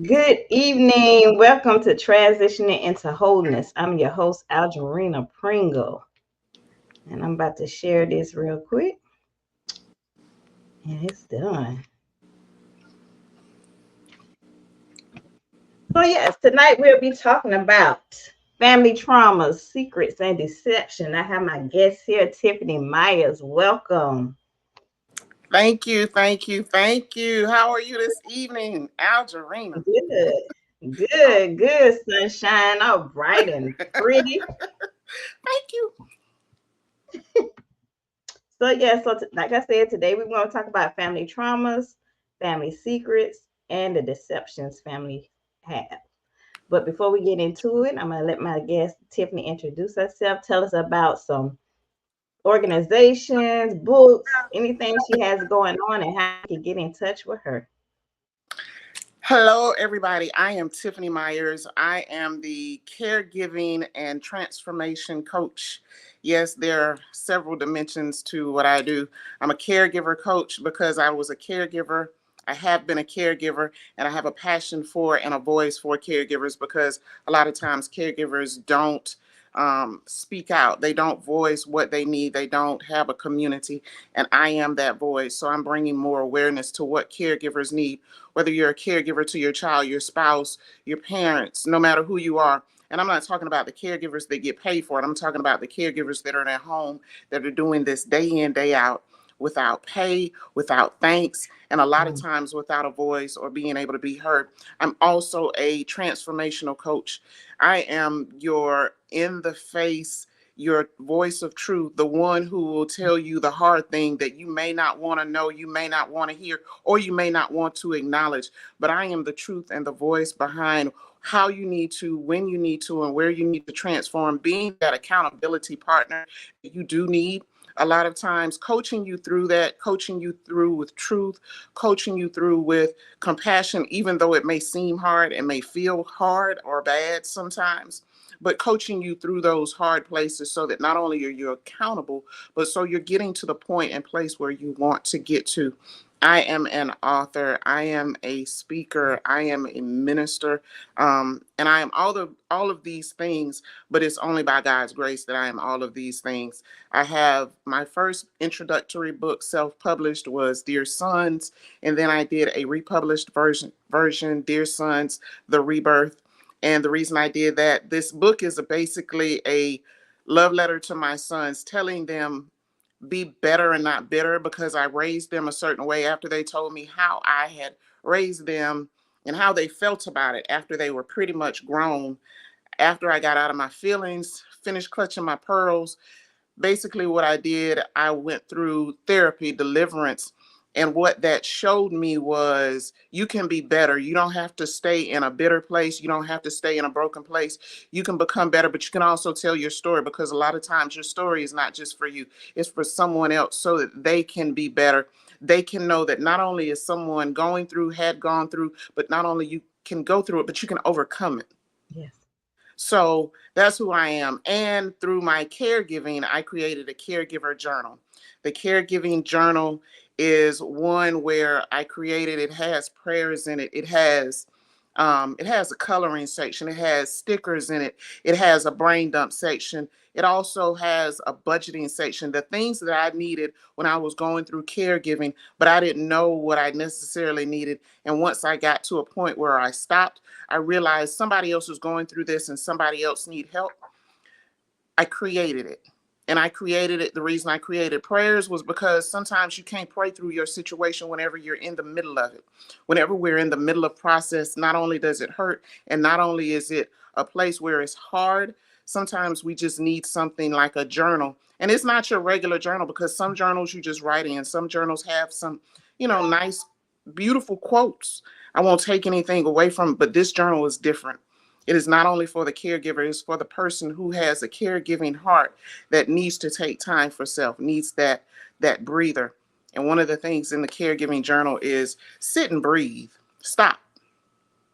Good evening. Welcome to Transitioning into Wholeness. I'm your host, Algerina Pringle, and I'm about to share this real quick. And it's done. So, yes, tonight we'll be talking about family traumas, secrets, and deception. I have my guest here, Tiffany Myers. Welcome. Thank you, thank you, thank you. How are you this evening, Algerina? Good, sunshine, all bright and pretty. Thank you. Like I said, today we're going to talk about family traumas, family secrets, and the deceptions family have. But before we get into it, I'm going to let my guest Tiffany introduce herself, tell us about some organizations, books, anything she has going on, and how you can get in touch with her. Hello, everybody. I am Tiffany Myers. I am the caregiving and transformation coach. Yes, there are several dimensions to what I do. I'm a caregiver coach because I was a caregiver. I have been a caregiver, and I have a passion for and a voice for caregivers because a lot of times caregivers don't speak out. They don't voice what they need. They don't have a community, and I am that voice. So I'm bringing more awareness to what caregivers need, whether you're a caregiver to your child, your spouse, your parents, no matter who you are. And I'm not talking about the caregivers that get paid for it. I'm talking about the caregivers that are at home that are doing this day in, day out without pay, without thanks, and a lot of times without a voice or being able to be heard. I'm also a transformational coach. I am your in the face, your voice of truth, the one who will tell you the hard thing that you may not want to know, you may not want to hear, or you may not want to acknowledge. But I am the truth and the voice behind how you need to, when you need to, and where you need to transform, being that accountability partner that you do need. A lot of times coaching you through that, coaching you through with truth, coaching you through with compassion, even though it may seem hard and may feel hard or bad sometimes, but coaching you through those hard places so that not only are you accountable, but so you're getting to the point and place where you want to get to. I am an author. I am a speaker. I am a minister, and I am all of these things. But it's only by God's grace that I am all of these things. I have my first introductory book, self-published, was Dear Sons, and then I did a republished version, Dear Sons: The Rebirth. And the reason I did that, this book is basically a love letter to my sons, telling them be better and not bitter, because I raised them a certain way after they told me how I had raised them and how they felt about it after they were pretty much grown. After I got out of my feelings, finished clutching my pearls, basically what I did, I went through therapy, deliverance. And what that showed me was you can be better. You don't have to stay in a bitter place. You don't have to stay in a broken place. You can become better, but you can also tell your story, because a lot of times your story is not just for you, it's for someone else so that they can be better. They can know that not only is someone going through, had gone through, but not only you can go through it, but you can overcome it. Yes. So that's who I am. And through my caregiving, I created a caregiver journal. The caregiving journal is one where I created, it has prayers in it. It has a coloring section. It has stickers in it. It has a brain dump section. It also has a budgeting section, the things that I needed when I was going through caregiving, but I didn't know what I necessarily needed. And once I got to a point where I stopped, I realized somebody else was going through this and somebody else need help. I created it. And I created it. The reason I created prayers was because sometimes you can't pray through your situation whenever you're in the middle of it. Whenever we're in the middle of process, not only does it hurt, and not only is it a place where it's hard, sometimes we just need something like a journal. And it's not your regular journal, because some journals you just write in. Some journals have some, nice, beautiful quotes. I won't take anything away from it, but this journal is different. It is not only for the caregiver, it's for the person who has a caregiving heart that needs to take time for self, needs that breather. And one of the things in the caregiving journal is sit and breathe, stop.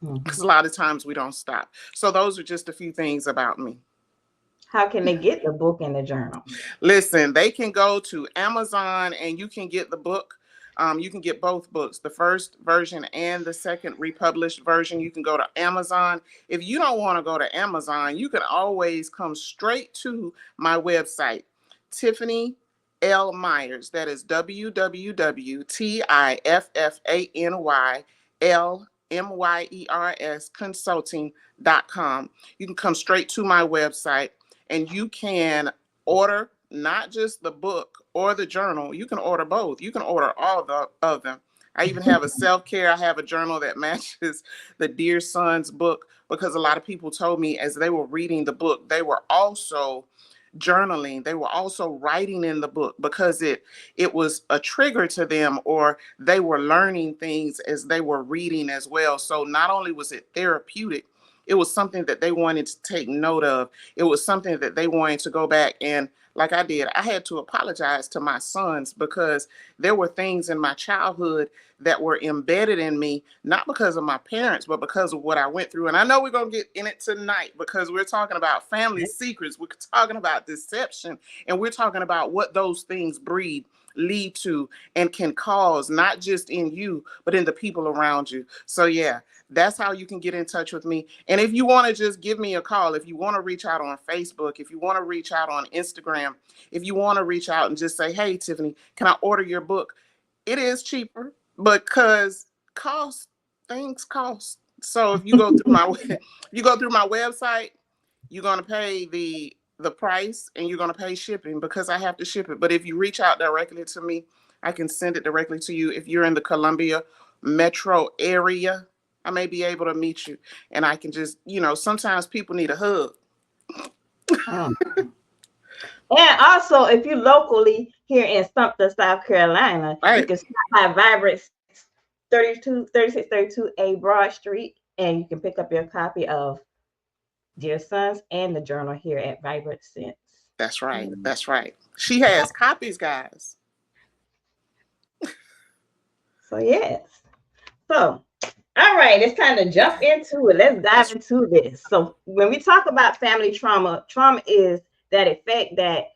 Mhm. Because a lot of times we don't stop. So those are just a few things about me. How can they get the book and the journal? Listen, they can go to Amazon and you can get the book. You can get both books, the first version and the second republished version. You can go to Amazon. If you don't want to go to Amazon, you can always come straight to my website, Tiffany L. Myers. That is www.TIFFANYLMYERS consulting.com. You can come straight to my website and you can order not just the book or the journal. You can order both. You can order all of them. I even have a self-care. I have a journal that matches the Dear Sons book, because a lot of people told me as they were reading the book, they were also journaling. They were also writing in the book because it was a trigger to them, or they were learning things as they were reading as well. So not only was it therapeutic, it was something that they wanted to take note of. It was something that they wanted to go back and, like I did, I had to apologize to my sons because there were things in my childhood that were embedded in me, not because of my parents, but because of what I went through. And I know we're going to get in it tonight because we're talking about family secrets. We're talking about deception, and we're talking about what those things breed, lead to, and can cause, not just in you, but in the people around you. So yeah, that's how you can get in touch with me. And if you want to just give me a call, if you want to reach out on Facebook, if you want to reach out on Instagram, if you want to reach out and just say, hey, Tiffany, can I order your book? It is cheaper because things cost. So if you go through my website, you're going to pay the price, and you're going to pay shipping because I have to ship it. But if you reach out directly to me, I can send it directly to you. If you're in the Columbia metro area, I may be able to meet you, and I can just, sometimes people need a hug. And also, if you're locally here in Sumter, South Carolina, right, you can stop by Vibrant 3632A Broad Street, and you can pick up your copy of Dear Sons and the journal here at Vibrant Sense. That's right. That's right. She has copies, guys. So yes. So all right, it's time to jump into it. Let's dive into this. So when we talk about family trauma, trauma is that effect that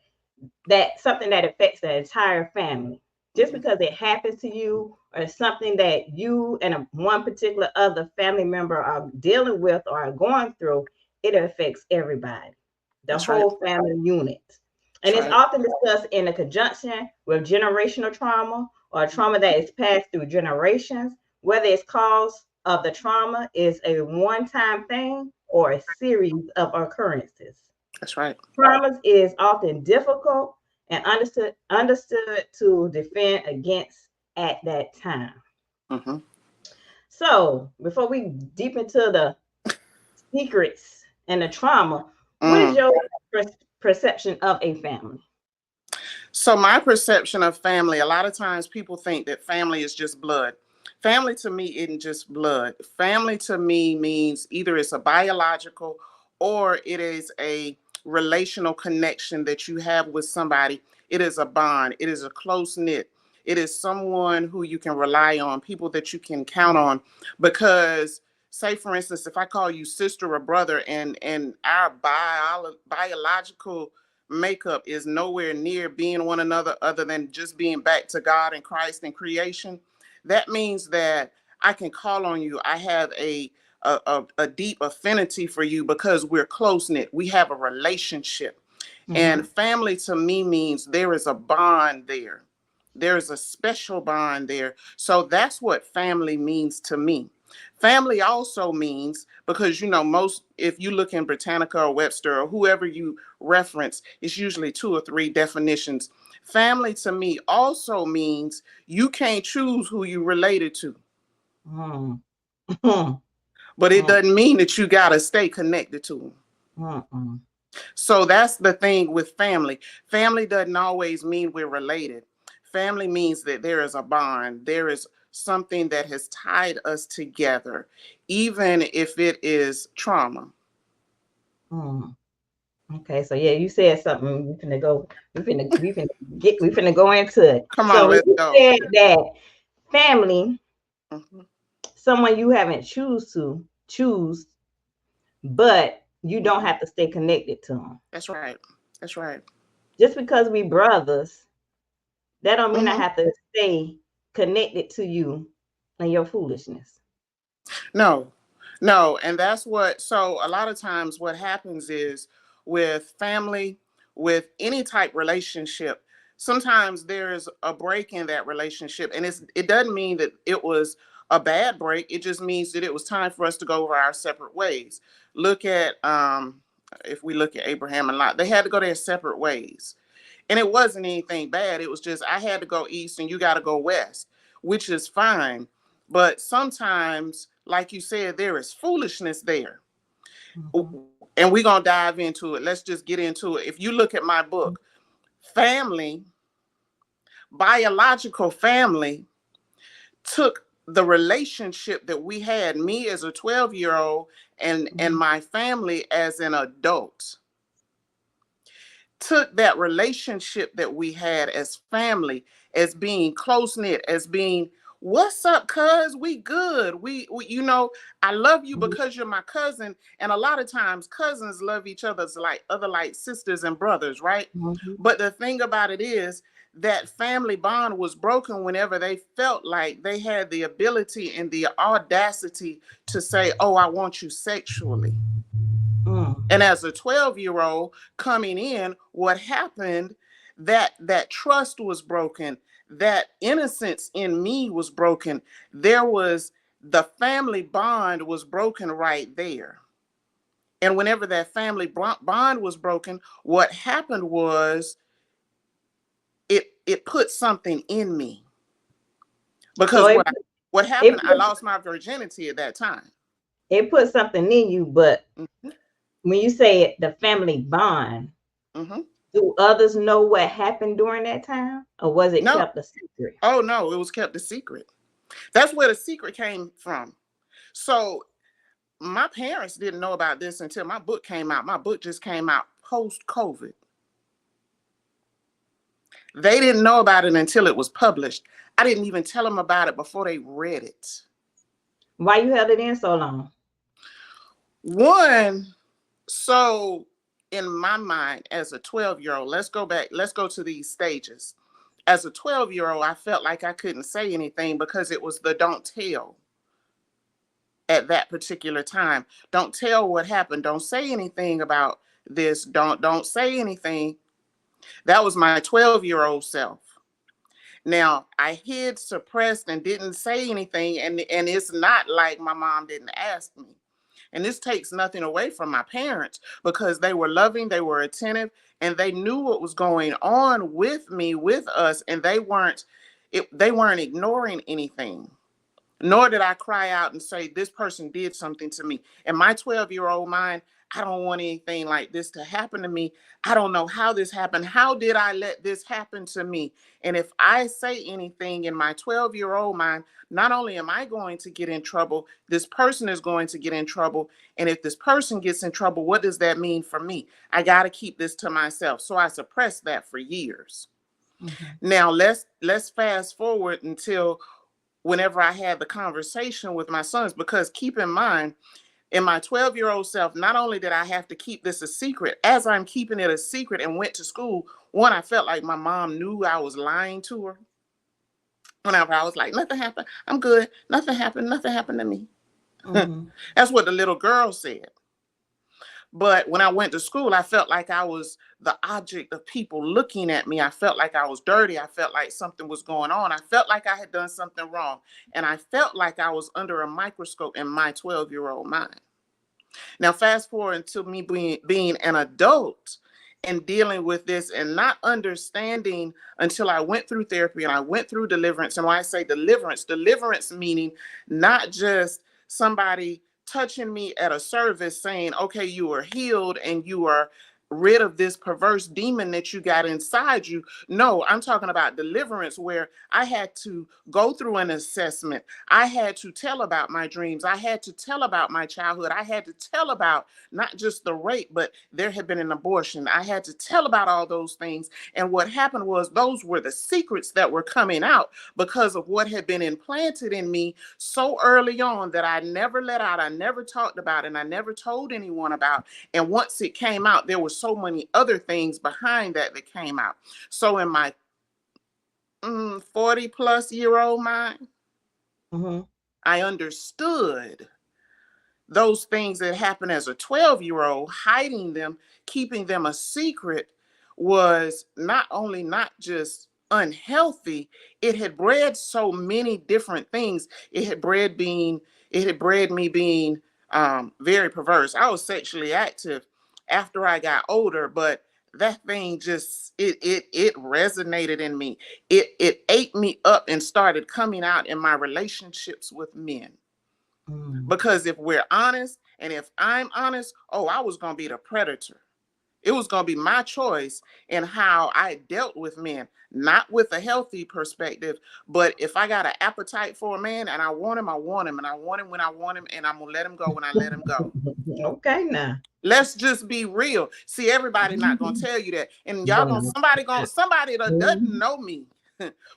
something that affects the entire family. Just because it happens to you, or something that you and one particular other family member are dealing with or are going through, it affects everybody, the whole family unit. And it's often discussed in a conjunction with generational trauma, or trauma that is passed through generations, whether it's cause of the trauma is a one-time thing or a series of occurrences. That's right. Traumas is often difficult and understood to defend against at that time. Mm-hmm. So before we deep into the secrets and the trauma, what is your perception of a family? So my perception of family, a lot of times people think that family is just blood. Family to me isn't just blood. Family to me means either it's a biological or it is a relational connection that you have with somebody. It is a bond. It is a close knit. It is someone who you can rely on, people that you can count on. Because, say for instance, if I call you sister or brother, and our biological makeup is nowhere near being one another other than just being back to God and Christ and creation, that means that I can call on you. I have a deep affinity for you because we're close knit. We have a relationship. And family to me means there is a bond there. There's a special bond there. So that's what family means to me. Family also means, because most, if you look in Britannica or Webster or whoever you reference, it's usually 2 or 3 definitions. Family to me also means you can't choose who you related to. But it doesn't mean that you got to stay connected to them. So that's the thing with family. Family doesn't always mean we're related. Family means that there is a bond. There is something that has tied us together, even if it is trauma. Okay, so yeah, you said something. We finna go. We finna go into it. Come so on, let's go. Said that family, someone you haven't choose, but you don't have to stay connected to them. That's right. That's right. Just because we brothers, that don't mean I have to stay connected to you and your foolishness. No, no. And that's what, so a lot of times what happens is with family, with any type relationship, sometimes there's a break in that relationship. And it doesn't mean that it was a bad break. It just means that it was time for us to go our separate ways. Look at, if we look at Abraham and Lot, they had to go their separate ways. And it wasn't anything bad. It was just I had to go east and you got to go west, which is fine. But sometimes, like you said, there is foolishness there. Mm-hmm. And we're going to dive into it. Let's just get into it. If you look at my book, family, biological family, took the relationship that we had, me as a 12-year-old and Mm-hmm. my family as an adult, took that relationship that we had as family, as being close knit, as being, what's up, cuz? We good. We, you know, I love you because you're my cousin. And a lot of times cousins love each other's like other like sisters and brothers, right? Mm-hmm. But the thing about it is that family bond was broken whenever they felt like they had the ability and the audacity to say, oh, I want you sexually. Mm. And as a 12-year-old coming in, what happened, that trust was broken, that innocence in me was broken. There was the family bond was broken right there. And whenever that family bond was broken, what happened was it put something in me. So Because what it happened, I put, lost my virginity at that time. it put something in you, but Mm-hmm, when you say the family bond, mm-hmm. do others know what happened during that time, or was it No, kept a secret? oh no, it was kept a secret. That's where the secret came from. So my parents didn't know about this until my book came out. My book just came out post COVID. They didn't know about it until it was published. I didn't even tell them about it before they read it. Why you held it in so long? One, so in my mind as a 12-year-old, let's go back, let's go to these stages. As a 12-year-old, I felt like I couldn't say anything because it was the don't tell at that particular time. Don't tell what happened. Don't say anything about this. Don't say anything. That was my 12-year-old self. Now, I hid, suppressed, and didn't say anything. And it's not like my mom didn't ask me. And this takes nothing away from my parents because they were loving, they were attentive, and they knew what was going on with me, with us, and they weren't ignoring anything. Nor did I cry out and say, this person did something to me. In my 12-year-old mind, I don't want anything like this to happen to me. I don't know how this happened. How did I let this happen to me? And if I say anything in my 12-year-old mind, not only am I going to get in trouble, this person is going to get in trouble. And if this person gets in trouble, what does that mean for me? I got to keep this to myself. So I suppressed that for years. Mm-hmm. Now let's fast forward until whenever I had the conversation with my sons, because keep in mind, in my 12-year-old self, not only did I have to keep this a secret, as I'm keeping it a secret and went to school, one, I felt like my mom knew I was lying to her. Whenever I was like, nothing happened, I'm good, nothing happened to me. Mm-hmm. That's what the little girl said. But when I went to school, I felt like I was the object of people looking at me. I felt like I was dirty. I felt like something was going on. I felt like I had done something wrong. And I felt like I was under a microscope in my 12-year-old mind. Now, fast forward to me being an adult and dealing with this and not understanding until I went through therapy and I went through deliverance. And when I say deliverance, deliverance meaning not just somebody touching me at a service saying, okay, you are healed and you are rid of this perverse demon that you got inside you. No, I'm talking about deliverance where I had to go through an assessment. I had to tell about my dreams. I had to tell about my childhood. I had to tell about not just the rape, but there had been an abortion. I had to tell about all those things. And what happened was those were the secrets that were coming out because of what had been implanted in me so early on that I never let out. I never talked about it, and I never told anyone about. And once it came out, there were so many other things behind that came out. So in my 40 plus year old mind, Mm-hmm. I understood those things that happened as a 12-year-old, hiding them, keeping them a secret, was not only not just unhealthy, it had bred so many different things. It had bred me being very perverse. I was sexually active after I got older, but that thing just it resonated in me. It ate me up and started coming out in my relationships with men. Mm. Because if we're honest, and if I'm honest, oh, I was going to be the predator. It was going to be my choice in how I dealt with men, not with a healthy perspective. But if I got an appetite for a man and I want him, I want him. And I want him when I want him. And I'm going to let him go when I let him go. Okay, now. Let's just be real. See, everybody not gonna tell you that, and y'all Don't gonna know. somebody that doesn't Mhm. know me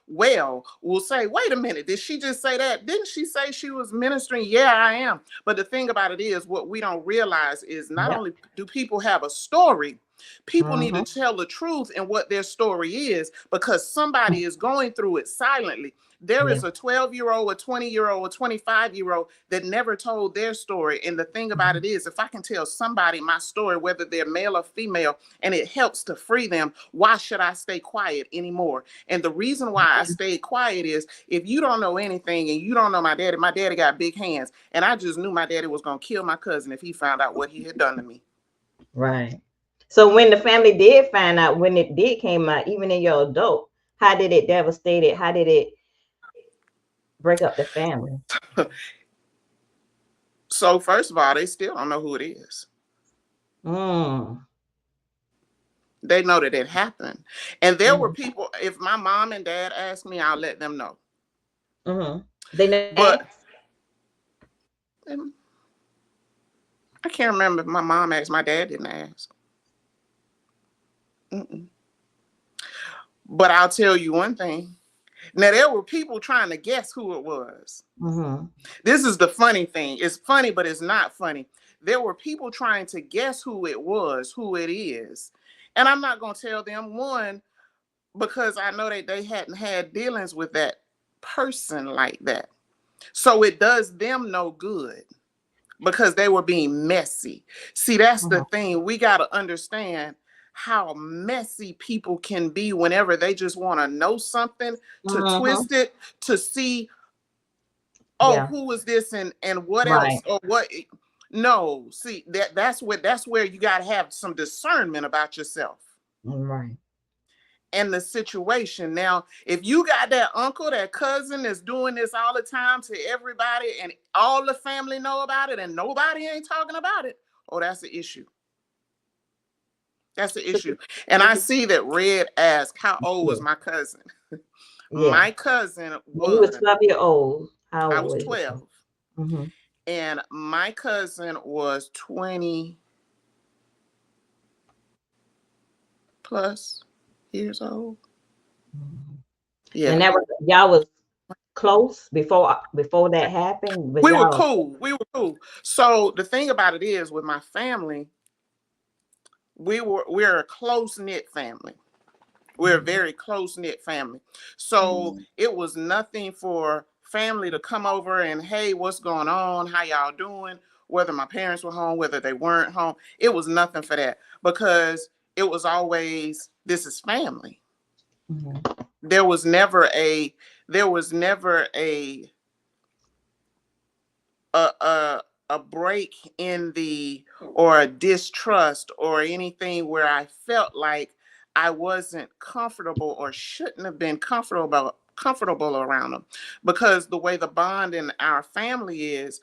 well will say, "Wait a minute, did she just say that? Didn't she say she was ministering?" Yeah, I am. But the thing about it is, what we don't realize is not Yep. only do people have a story, people need to Mm-hmm. tell the truth and what their story is because somebody is going through it silently. There Yeah. is a 12-year-old, a 20-year-old, a 25-year-old that never told their story. And the thing about it is, if I can tell somebody my story, whether they're male or female, and it helps to free them, why should I stay quiet anymore? And the reason why I stayed quiet is if you don't know anything and you don't know my daddy got big hands. And I just knew my daddy was going to kill my cousin if he found out what he had done to me. Right. So when the family did find out, when it did came out, even in your adult, how did it devastate it? How did it break up the family? So, first of all, they still don't know who it is. Mm. They know that it happened. And there were Mm. people, if my mom and dad asked me, I'll let them know. Mm-hmm. They never But asked? um, I can't remember if my mom asked, my dad didn't ask. Mm-mm. But I'll tell you one thing. Now, there were people trying to guess who it was. Mm-hmm. This is the funny thing. It's funny, but it's not funny. There were people trying to guess who it was, who it is. And I'm not going to tell them one because I know that they hadn't had dealings with that person like that. So it does them no good because they were being messy. See, that's the Mm-hmm. thing. We got to understand how messy people can be whenever they just want to know something, to Mm-hmm. twist it, to see, oh, Yeah. who is this and what else Right. or what. No, see, that's where you got to have some discernment about yourself Right. and the situation. Now, if you got that uncle, that cousin that's doing this all the time to everybody and all the family know about it and nobody ain't talking about it, oh, that's the issue. That's the So, issue. And so I see that Red asked, how old yeah. was my cousin? Yeah. My cousin When you was was, 12 years old, how I old was was you? 12, Mm-hmm. and my cousin was 20 plus years old. Mm-hmm. And Yeah. that was y'all was close before that happened. Was We were y'all? cool. We were cool. So the thing about it is with my family, we're a close knit family. We're a Mm-hmm. very close knit family. So it was nothing for family to come over and, hey, what's going on? How y'all doing? Whether my parents were home, whether they weren't home, it was nothing for that because it was always, this is family. Mm-hmm. There was never a there was never a break in the or a distrust or anything where I felt like I wasn't comfortable or shouldn't have been comfortable around them because the way the bond in our family is,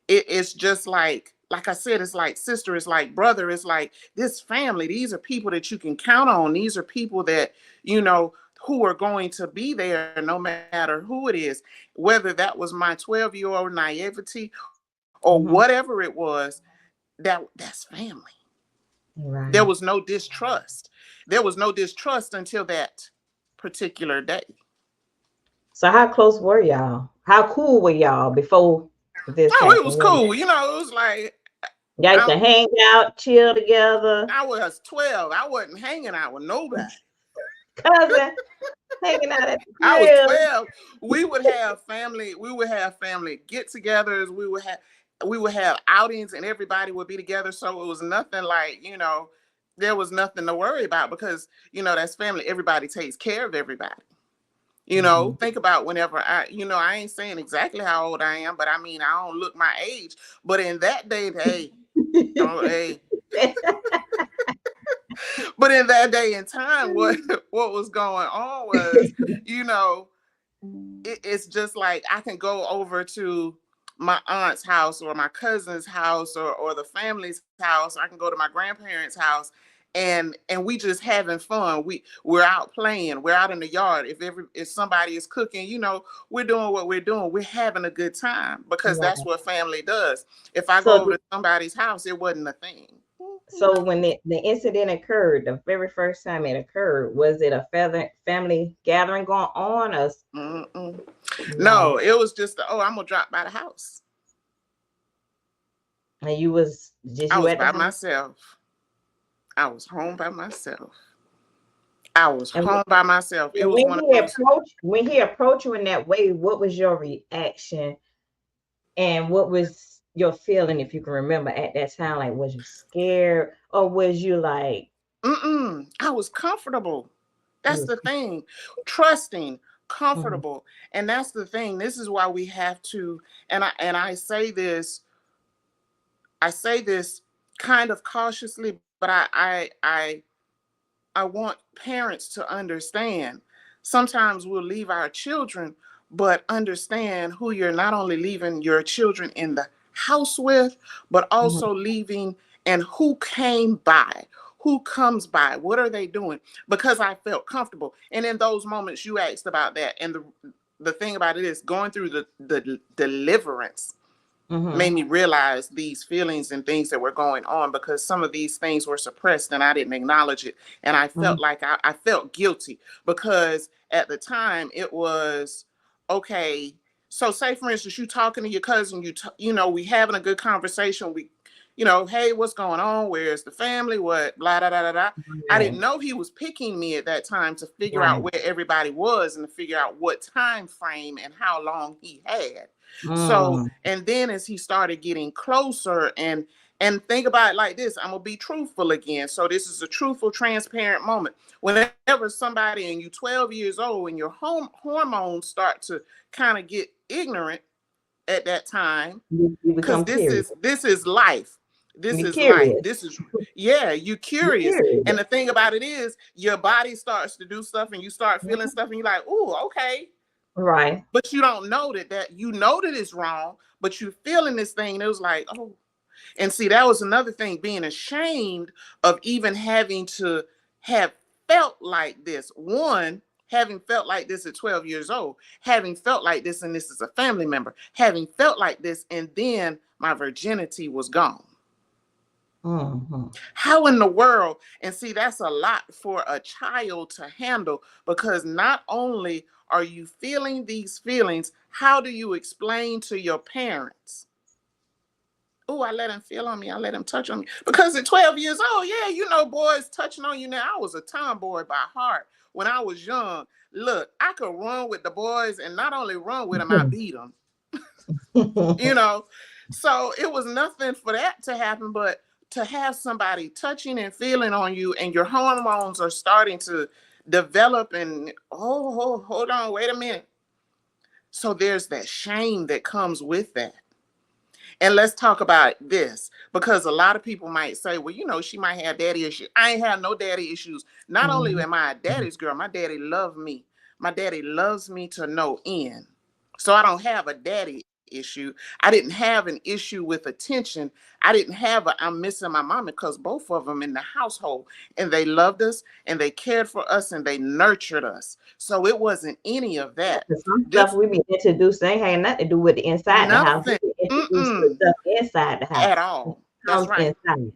it's just like I said, it's like sister, it's like brother, it's like this family. These are people that you can count on. These are people that you know who are going to be there no matter who it is, whether that was my 12-year-old naivety or Mm-hmm. whatever it was. That's family. There Right. was no distrust. There was no distrust until that particular day. So how close were y'all? How cool were y'all before this Oh, it was happened? cool. You know, it was like Y'all used I, to hang out, chill together. I was 12. I wasn't hanging out with nobody. cousin hanging out at the I was crib. 12. We would have family get-togethers. We would have outings and everybody would be together. So it was nothing like, there was nothing to worry about because, that's family. Everybody takes care of everybody. Mhm. Think about whenever I ain't saying exactly how old I am, but I mean, I don't look my age. But in that day, hey, don't, hey, but in that day and time, what was going on was, you know, it's just like I can go over to my aunt's house or my cousin's house or the family's house. I can go to my grandparents' house and we just having fun. We're out playing. We're out in the yard. If somebody is cooking, we're doing what we're doing. We're having a good time because that's Right. what family does. If I go So, over to somebody's house, it wasn't a thing. so when the incident occurred, the very first time it occurred, was it a family gathering going on, or Mm-mm. no? No, it was just, oh, I'm gonna drop by the house. And you was just I you was at the by house? myself. I was home by myself. I was And home by myself. It was when one of he those. approached you in that way, what was your reaction, and what was your feeling, if you can remember at that time? Like, was you scared, or was you like, I was comfortable. you That's was? the thing. Trusting, Mhm, comfortable, and that's the thing. This is why we have to. And I say this. I say this kind of cautiously, but I want parents to understand. Sometimes we'll leave our children, but understand who you're not only leaving your children in the house with, but mhm, also leaving and who came by, who comes by, what are they doing? Because I felt comfortable. And in those moments you asked about that. And the thing about it is going through the deliverance made mhm, me realize these feelings and things that were going on because some of these things were suppressed and I didn't acknowledge it. And I mhm, felt like I felt guilty because at the time it was okay. So say for instance, you talking to your cousin, we having a good conversation. Hey, what's going on? Where's the family? What, blah, da, da, da, da. I didn't right, know he was picking me at that time to figure out right, where everybody was and to figure out what time frame and how long he had. So, mm, and then as he started getting closer and think about it like this, I'm gonna be truthful again. So this is a truthful, transparent moment. Whenever somebody and you 12 years old and your hormones start to kind of get ignorant at that time, you because become this curious. is this is life. This You're is life. curious. This is, yeah, you You're curious. And curious. the thing about it is your body starts to do stuff and you start feeling Mhm. stuff and you're like, oh, okay. Right. But you don't know that you know that it's wrong, but you're feeling this thing. And it was like, oh, and see, that was another thing, being ashamed of even having to have felt like this. One, having felt like this at 12 years old, having felt like this, and this is a family member, having felt like this, and then my virginity was gone. Mhm. How in the world? And see, that's a lot for a child to handle because not only are you feeling these feelings, how do you explain to your parents? Oh, I let him feel on me. I let him touch on me. Because at 12 years old, yeah, boys touching on you now. I was a tomboy by heart when I was young. Look, I could run with the boys and not only run with them, I beat them. you know. So it was nothing for that to happen, but to have somebody touching and feeling on you and your hormones are starting to develop and hold on, wait a minute. So there's that shame that comes with that. And let's talk about this because a lot of people might say, well, she might have daddy issues. I ain't have no daddy issues. Not only Mhm. am I a daddy's girl, my daddy loved me. My daddy loves me to no end. So I don't have a daddy issue. I didn't have an issue with attention. I didn't have a I'm missing my mama because both of them in the household and they loved us and they cared for us and they nurtured us. So it wasn't any of Yeah, that. 'cause some stuff This we be introduced ain't had nothing to do with the inside the house. We nothing. be introduced to Mm-mm. stuff inside the At house. It all. That's comes right. inside.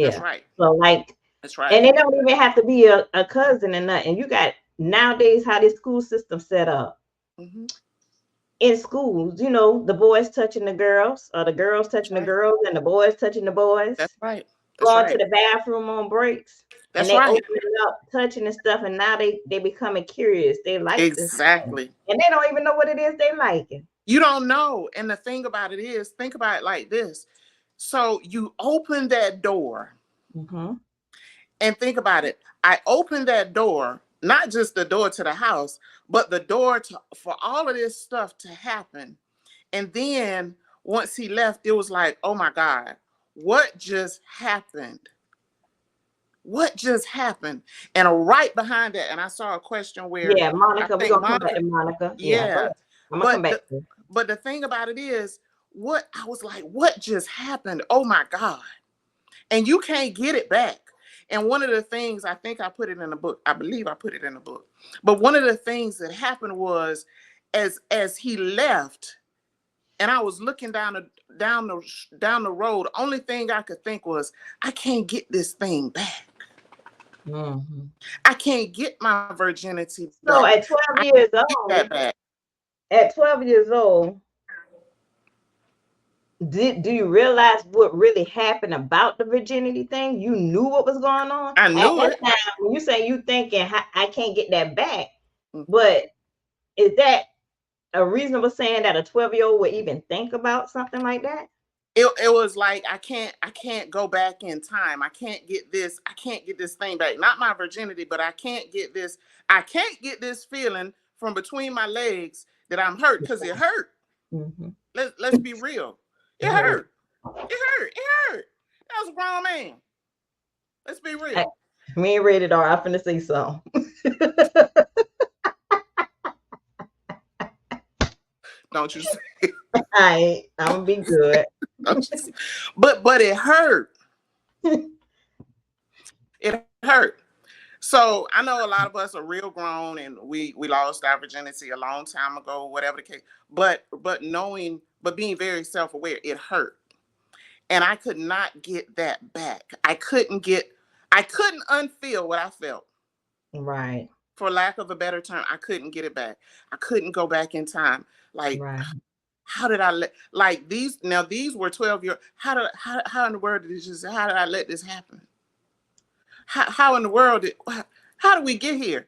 That's Yeah. right. So like, That's right. and it don't even have to be a cousin or nothing. You got nowadays how this school system set up. Hmm. In schools, the boys touching the girls, or the girls That's touching the right. girls, and the boys touching the boys. That's right. That's going to right. the bathroom on breaks, and That's they right. open it up, touching and stuff, and now they becoming curious. They like this thing, Exactly. and they don't even know what it is they liking. You don't know. And the thing about it is, think about it like this. So you open that door Mm-hmm. and think about it. I opened that door, not just the door to the house, but the door to for all of this stuff to happen. And then once he left, it was like, oh my God, what just happened? What just happened? And right behind that, and I saw a question where Yeah, I Monica. We're think gonna come back Monica, to Monica. Yeah, go yeah. ahead. I'm gonna come But back the to you. but the thing about it is, what I was like, what just happened? Oh my God. And you can't get it back. And one of the things, I think I put it in a book. I believe I put it in a book. But one of the things that happened was as he left, and I was looking down the road, only thing I could think was, I can't get this thing back. Mm-hmm. I can't get my virginity So back. at 12 I years can't get that old, back. at 12 years old, do you realize what really happened about the virginity thing? You knew what was going on I at knew that it. time. When you say you thinking I can't get that back, Mm. but is that a reasonable saying that a 12-year-old would even think about something like that? It was like I can't go back in time. I can't get this thing back. Not my virginity, but I can't get this feeling from between my legs that I'm hurt, because it hurt. Mm-hmm. Let's be real. It It hurt. hurt. It hurt. It hurt. That was a grown man. Let's be I, real. me and Rated R, I'm finna say something. Don't you say I'm gonna be good. don't you say. But it hurt. It hurt. So I know a lot of us are real grown and we lost our virginity a long time ago, whatever the case. But being very self-aware, it hurt. And I could not get that back. I couldn't unfeel what I felt. Right, For lack of a better term, I couldn't get it back. I couldn't go back in time. Like, right. how did I let like these were 12 year how in the world did this just how did I let this happen? How in the world how did we get here?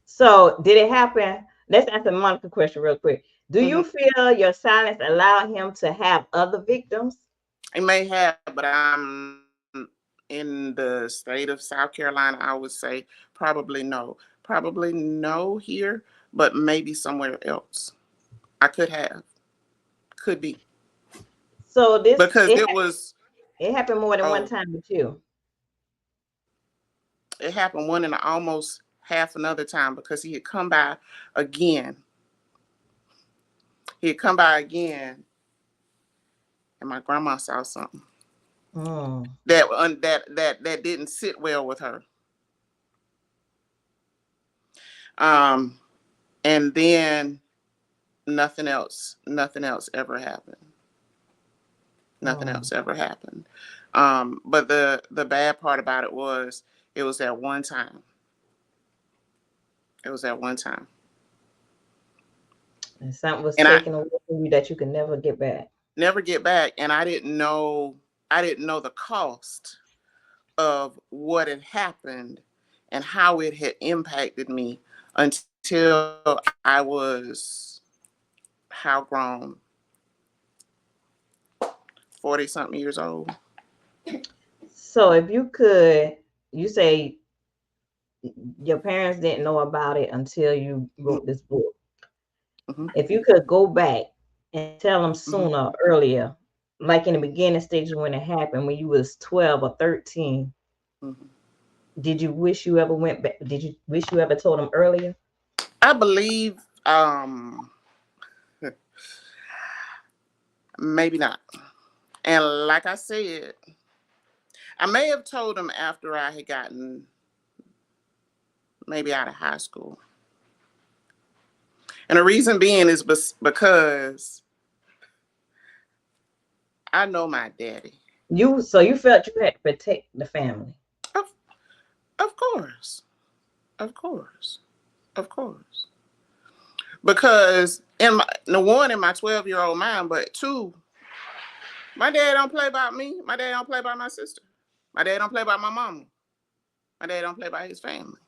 So, did it happen? Let's answer Monica's question real quick. Do Mm-hmm. you feel your silence allowed him to have other victims? It may have, but I'm in the state of South Carolina. I would say probably no. Probably no here, but maybe somewhere else. I could have. Could be. So Because it happened more than one oh, time with you. it happened one and almost half another time because he had come by again. He had come by again, and my grandma saw something Mm. that didn't sit well with her. Um, and then nothing else ever happened. Nothing Mm. else ever happened. But the bad part about it was that one time. It was that one time. And something was And I taken away from you that you can never get back. never get back. And I didn't know the cost of what had happened and how it had impacted me until I was how grown? 40 something years old. So, if you could, you say your parents didn't know about it until you wrote this book. Mm-hmm, If you could go back and tell them mm-hmm, sooner, earlier, like in the beginning stages when it happened, when you was 12 or 13, mm-hmm. did you wish you ever went back? Did you wish you ever told them earlier? I believe maybe not. And like I said, I may have told him after I had gotten maybe out of high school. And the reason being is because I know my daddy. You felt you had to protect the family. Of, of course. Of course. Of course. Because in my 12-year-old mind, but two, My dad don't play about me. My dad don't play about my sister. My dad don't play about my mama. My dad don't play about his family.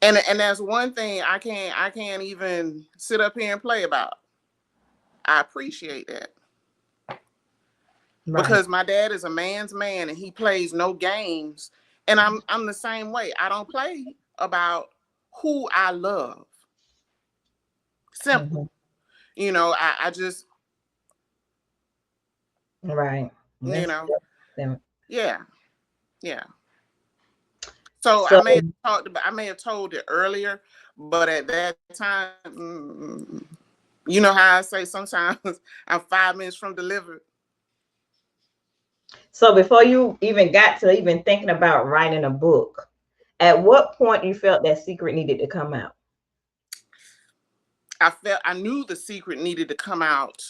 And that's one thing I can't even sit up here and play about. I appreciate that. Right. Because my dad is a man's man and he plays no games. And I'm the same way. I don't play about who I love. Simple. Mm-hmm. I just, Right. you That's know, them. yeah, yeah. So So I may have told it earlier, but at that time, you know how I say sometimes I'm 5 minutes from delivered. so before you even got to even thinking about writing a book, at what point you felt that secret needed to come out? I knew the secret needed to come out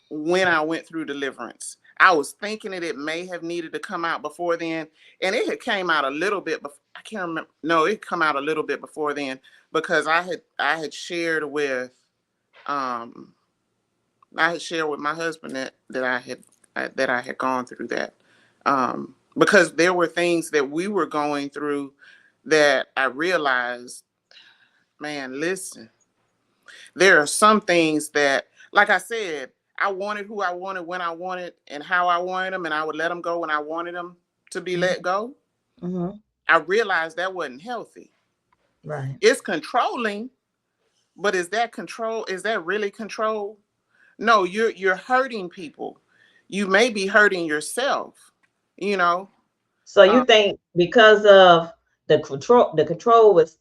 when I went through deliverance. I was thinking it may have needed to come out before then, and it had came out a little bit. I can't remember. No, it come out a little bit before then because I had shared with um I had shared with my husband that I had gone through that, because there were things that we were going through that I realized, man, listen, there are some things that, like I said, I wanted who I wanted when I wanted and how I wanted them, and I would let them go when I wanted them to be let go. Mm-hmm. I realized that wasn't healthy. Right. It's controlling, but is that control? Is that really control? No, you're hurting people. You may be hurting yourself. You know. So Um, you think because of the control was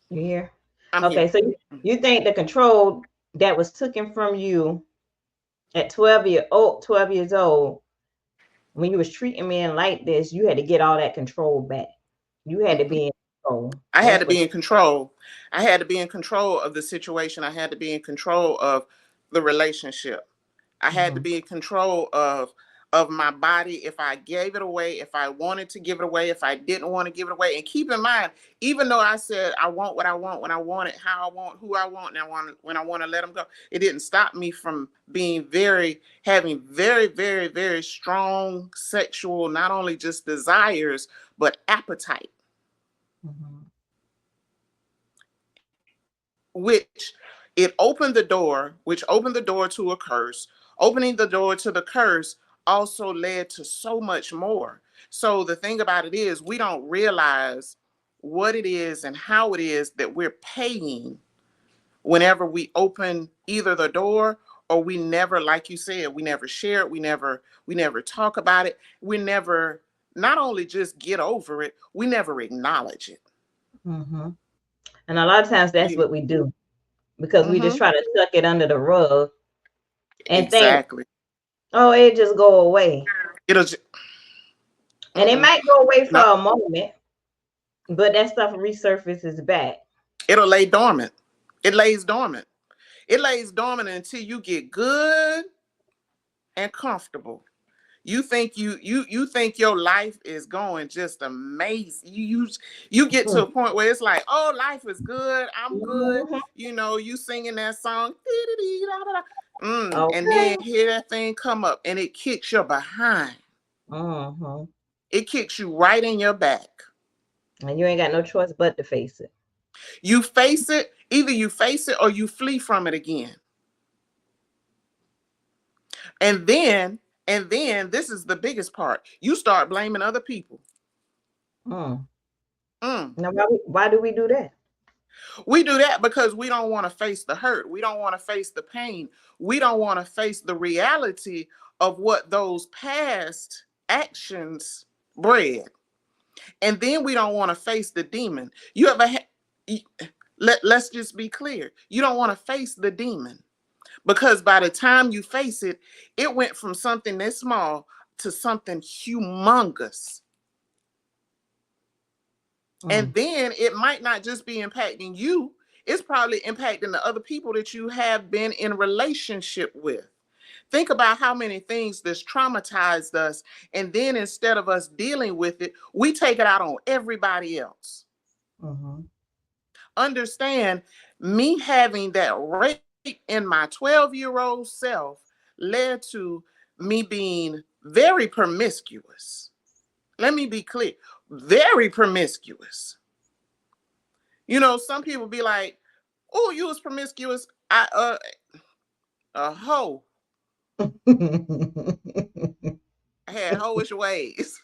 you here? I'm Okay, here. so you think the control that was taken from you at 12 years old, when you was treating men like this, you had to get all that control back. You had to Mhm. be in control. I had That's to what. be in control. I had to be in control of the situation. I had to be in control of the relationship. I had to Mhm. be in control of my body. If I gave it away, if I wanted to give it away, if I didn't want to give it away. And keep in mind, even though I said I want what I want, when I want it, how I want, who I want, and I want when I want to let them go, it didn't stop me from having very, very, very strong sexual, not only just desires, but appetite, Mhm. which which opened the door to a curse. Opening the door to the curse also led to so much more. So the thing about it is, we don't realize what it is and how it is that we're paying whenever we open either the door, or we never, like you said, we never share it, we never talk about it, we never, not only just get over it, we never acknowledge it. Mhm. And a lot of times that's You, what we do because we just mm-hmm, try to tuck it under the rug and think, exactly. oh, it just go away. It'll just, And it mm-mm. might go away for No, a moment, but that stuff resurfaces back. it'll lay dormant. It lays dormant. It lays dormant until you get good and comfortable. You think your life is going just amazing. You get to a point where it's like, oh, life is good. I'm good. Mhm. You singing that song, and Okay. then hear that thing come up, and it kicks your behind. Mhm. It kicks you right in your back. And you ain't got no choice but to face it. You face it. Either you face it or you flee from it again. And then, this is the biggest part. You start blaming other people. Mm. Mm. Now, why do we do that? We do that because we don't want to face the hurt. We don't want to face the pain. We don't want to face the reality of what those past actions bred. And then we don't want to face the demon. Let's just be clear. You don't want to face the demon because by the time you face it, it went from something this small to something humongous. And Mm. then it might not just be impacting you, it's probably impacting the other people that you have been in relationship with. Think about how many things this traumatized us. And then instead of us dealing with it, we take it out on everybody else. Mhm. Understand, me having that rape in my 12-year-old self led to me being very promiscuous. Let me be clear, very promiscuous. You know, some people be like, "Oh, you was promiscuous." A hoe. I had hoish ways.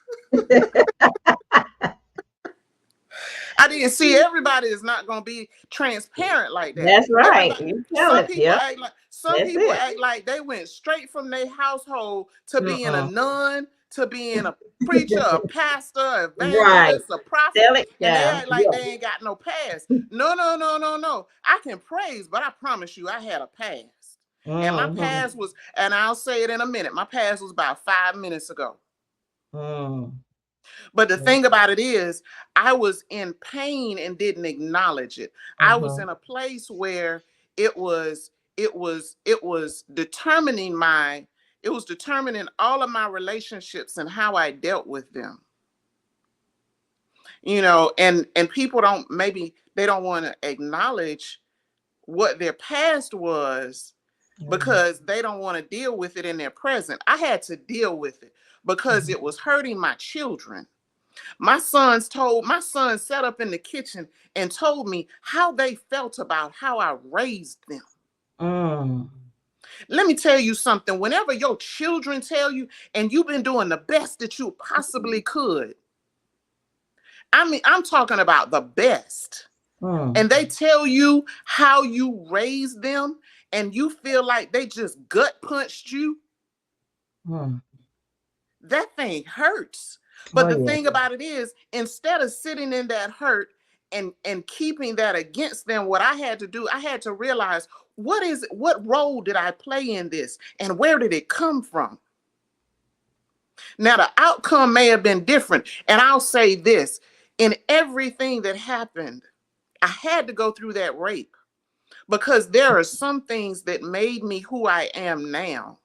I didn't see, everybody is not gonna be transparent like that. That's right. Everybody, You tell it. Yep. some That's people it. act like they went straight from their household to being a Mm-mm. nun, to being a preacher, a pastor, Right. evangelist, a prophet, Tell it, and they child. act like Yep. they ain't got no past. No, no, no, no, no. I can praise, but I promise you, I had a past. And my Mm-hmm. past was, and I'll say it in a minute, my past was about 5 minutes ago. Mm. But the thing about it is, I was in pain and didn't acknowledge it. I was Mm-hmm. in a place where it was, it was determining my, it was determining all of my relationships and how I dealt with them. You know, and people don't, maybe they don't want to acknowledge what their past was Mm. because they don't want to deal with it in their present. I had to deal with it because it Mhm. was hurting my children. My son sat up in the kitchen and told me how they felt about how I raised them. Mm. Let me tell you something. Whenever your children tell you, and you've been doing the best that you possibly could, I mean, I'm talking about the best, Mm. and they tell you how you raised them, and you feel like they just gut punched you, Mm. that thing hurts. Oh But the yeah. thing about it is, instead of sitting in that hurt and keeping that against them, what I had to do, I had to realize, what role did I play in this and where did it come from? Now the outcome may have been different, and I'll say this, in everything that happened, I had to go through that rape because there are some things that made me who I am now,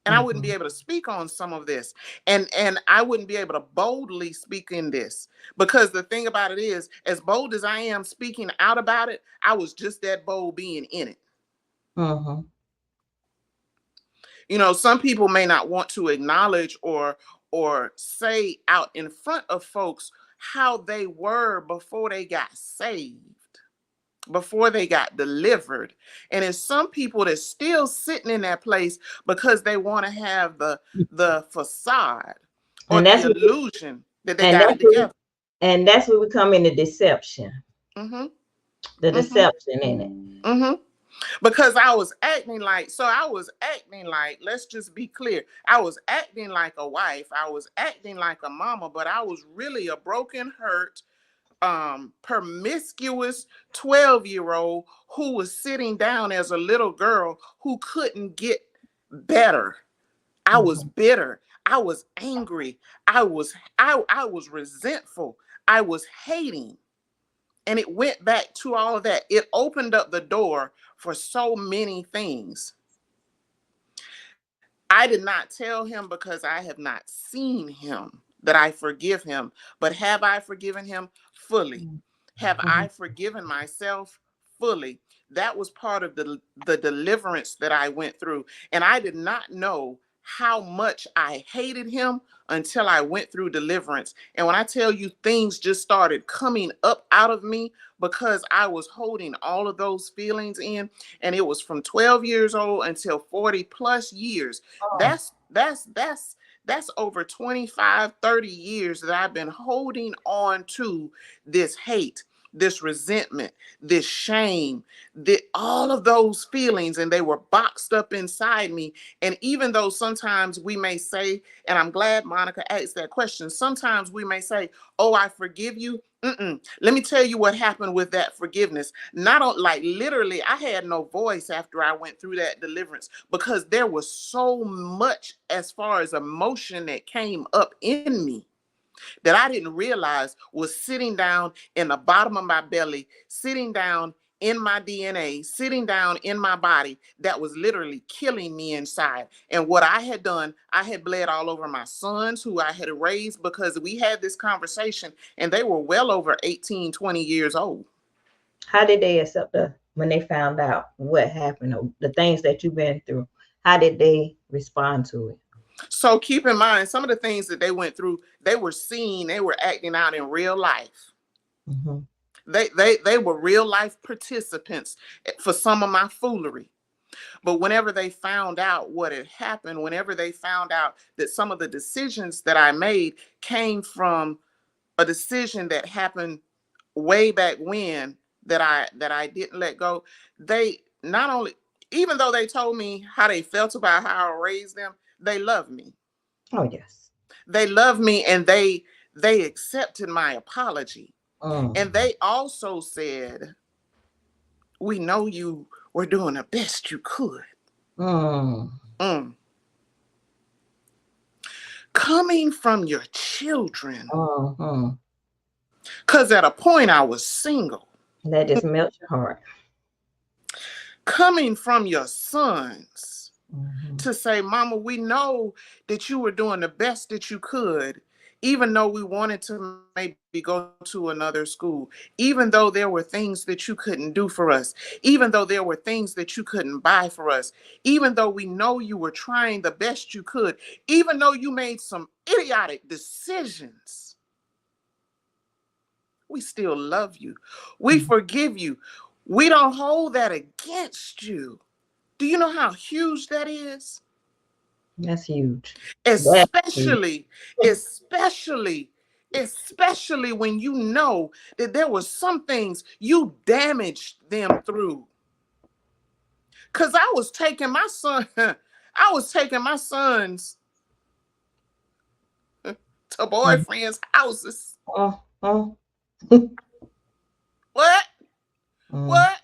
and I wouldn't be Mm-hmm. able to speak on some of this, and I wouldn't be able to boldly speak in this, because the thing about it is, as bold as I am speaking out about it, I was just that bold being in it. Mm-hmm. You know, some people may not want to acknowledge or say out in front of folks how they were before they got saved, before they got delivered. And it's some people that's still sitting in that place because they want to have the facade or And the that's what we, illusion that they and got that's it what, together. and that's where we come into deception. Mm-hmm. The Mm-hmm. deception in it. Mm-hmm. Because I was acting like, so I was acting like, let's just be clear, I was acting like a wife, I was acting like a mama, but I was really a broken, hurt, promiscuous 12-year-old who was sitting down as a little girl who couldn't get better. I was Mm-hmm. bitter, I was angry, I was resentful, I was hating. And it went back to all of that. It opened up the door for so many things. I did not tell him because I have not seen him that I forgive him. But have I forgiven him fully? Have Mm-hmm. I forgiven myself fully? That was part of the deliverance that I went through. And I did not know how much I hated him until I went through deliverance. And when I tell you, things just started coming up out of me because I was holding all of those feelings in. And it was from 12 years old until 40 plus years. Oh. That's over 25, 30 years that I've been holding on to this hate, this resentment, this shame, all of those feelings, and they were boxed up inside me. And even though sometimes we may say, and I'm glad Monica asked that question, sometimes we may say, oh, I forgive you. Let me tell you what happened with that forgiveness. Not on, like literally, I had no voice after I went through that deliverance because there was so much as far as emotion that came up in me that I didn't realize was sitting down in the bottom of my belly, sitting down in my DNA, sitting down in my body, that was literally killing me inside. And what I had done, I had bled all over my sons who I had raised, because we had this conversation and they were well over 18, 20 years old. How did they accept when they found out what happened or the things that you've been through? How did they respond to it? So keep in mind, some of the things that they went through, they were seeing, they were acting out in real life. Mm-hmm. They were real life participants for some of my foolery. But whenever they found out what had happened, whenever they found out that some of the decisions that I made came from a decision that happened way back when that I didn't let go, they not only, even though they told me how they felt about how I raised them, they loved me. Oh yes. They loved me, and they accepted my apology. Mm. And they also said, we know you were doing the best you could. Mm. Mm. Coming from your children, Mm-hmm. because at a point I was single. That just melts your heart. Coming from your sons Mm-hmm. to say, Mama, we know that you were doing the best that you could, even though we wanted to maybe go to another school, even though there were things that you couldn't do for us, even though there were things that you couldn't buy for us, even though we know you were trying the best you could, even though you made some idiotic decisions, we still love you. We Mm-hmm. forgive you. We don't hold that against you. Do you know how huge that is? That's huge. That's huge. Especially, especially, especially when you know that there were some things you damaged them through. Cause I was taking my son, I was taking my sons to Mm. boyfriends' houses. Oh, oh. What? Mm. What?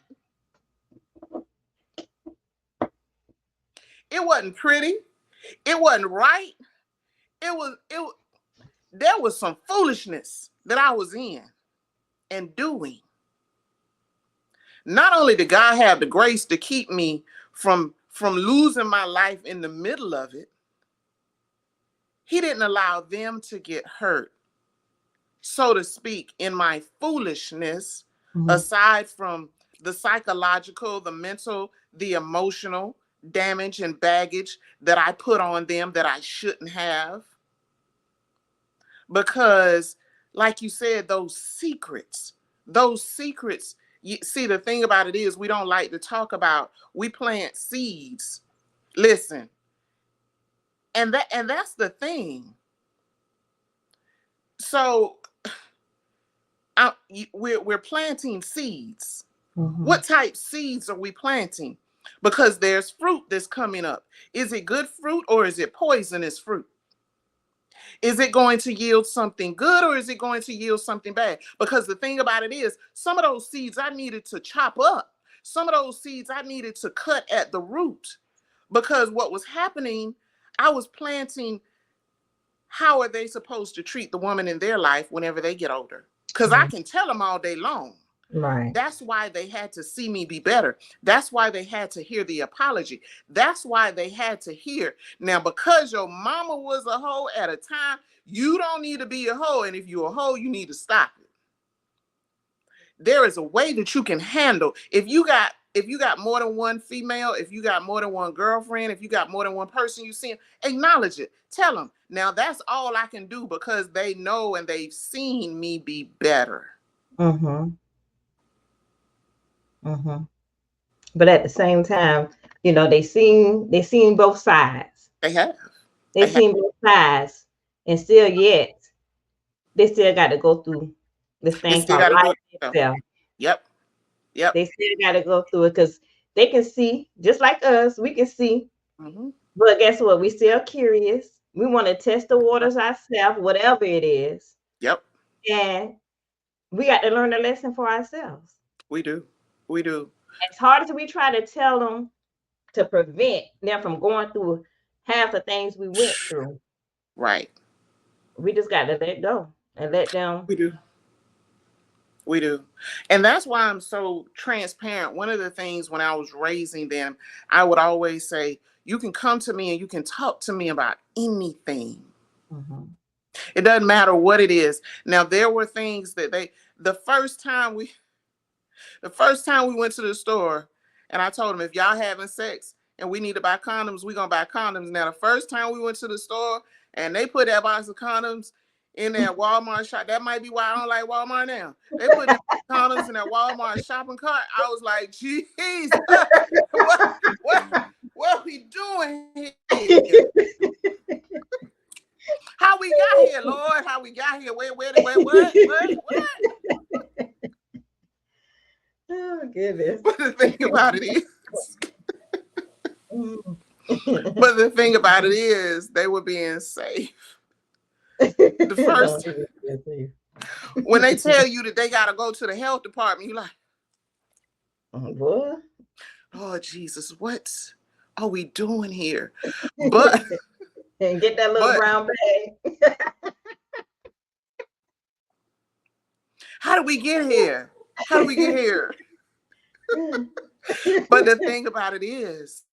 It wasn't pretty. It wasn't right. It. There was some foolishness that I was in and doing. Not only did God have the grace to keep me from losing my life in the middle of it, he didn't allow them to get hurt, so to speak, in my foolishness, Mm-hmm. aside from the psychological, the mental, the emotional damage and baggage that I put on them that I shouldn't have. Because, like you said, those secrets, you see, the thing about it is we don't like to talk about, we plant seeds. Listen, and that's the thing. So we're planting seeds. Mm-hmm. What type seeds are we planting? Because there's fruit that's coming up. Is it good fruit or is it poisonous fruit? Is it going to yield something good or is it going to yield something bad? Because the thing about it is, some of those seeds I needed to chop up. Some of those seeds I needed to cut at the root. Because what was happening, I was planting, how are they supposed to treat the woman in their life whenever they get older? Because I Mm. can tell them all day long. Right. That's why they had to see me be better. That's why they had to hear the apology. That's why they had to hear. Now, because your mama was a hoe at a time, you don't need to be a hoe. And if you're a hoe, you need to stop it. There is a way that you can handle. If you got more than one female, if you got more than one girlfriend, if you got more than one person you see, acknowledge it. Tell them. Now that's all I can do because they know and they've seen me be better. Mm-hmm. Mm-hmm. But at the same time, they seen both sides. They have. They They have. seen both sides, and still yet they still got to go through this They thing still called got to do life it themselves. itself. Yep. Yep. They still got to go through it because they can see, just like us, we can see. Mm-hmm. But guess what? We still curious. We want to test the waters ourselves, whatever it is, Yep. and we got to learn the lesson for ourselves. We do. We do. As hard as we try to tell them to prevent them from going through half the things we went through, Right. we just got to let go and let them. We do. We do. And that's why I'm so transparent. One of the things when I was raising them, I would always say, you can come to me and you can talk to me about anything. Mhm. It doesn't matter what it is. Now, there were things that the first time The first time we went to the store, and I told him, if y'all having sex and we need to buy condoms, we gonna buy condoms. Now, the first time we went to the store and they put that box of condoms in that Walmart shop, that might be why I don't like Walmart now. They put them condoms in that Walmart shopping cart. I was like, geez, what are we doing here? How we got here, Lord? How we got here? Wait, what? Oh, goodness. But the thing about it is, Mm. but the thing about it is, they were being safe. The first, when they tell you that they got to go to the health department, you're like, what? oh, Jesus, what are we doing here? But and get that little brown bag. How do we get here? How do we get here? But the thing about it is,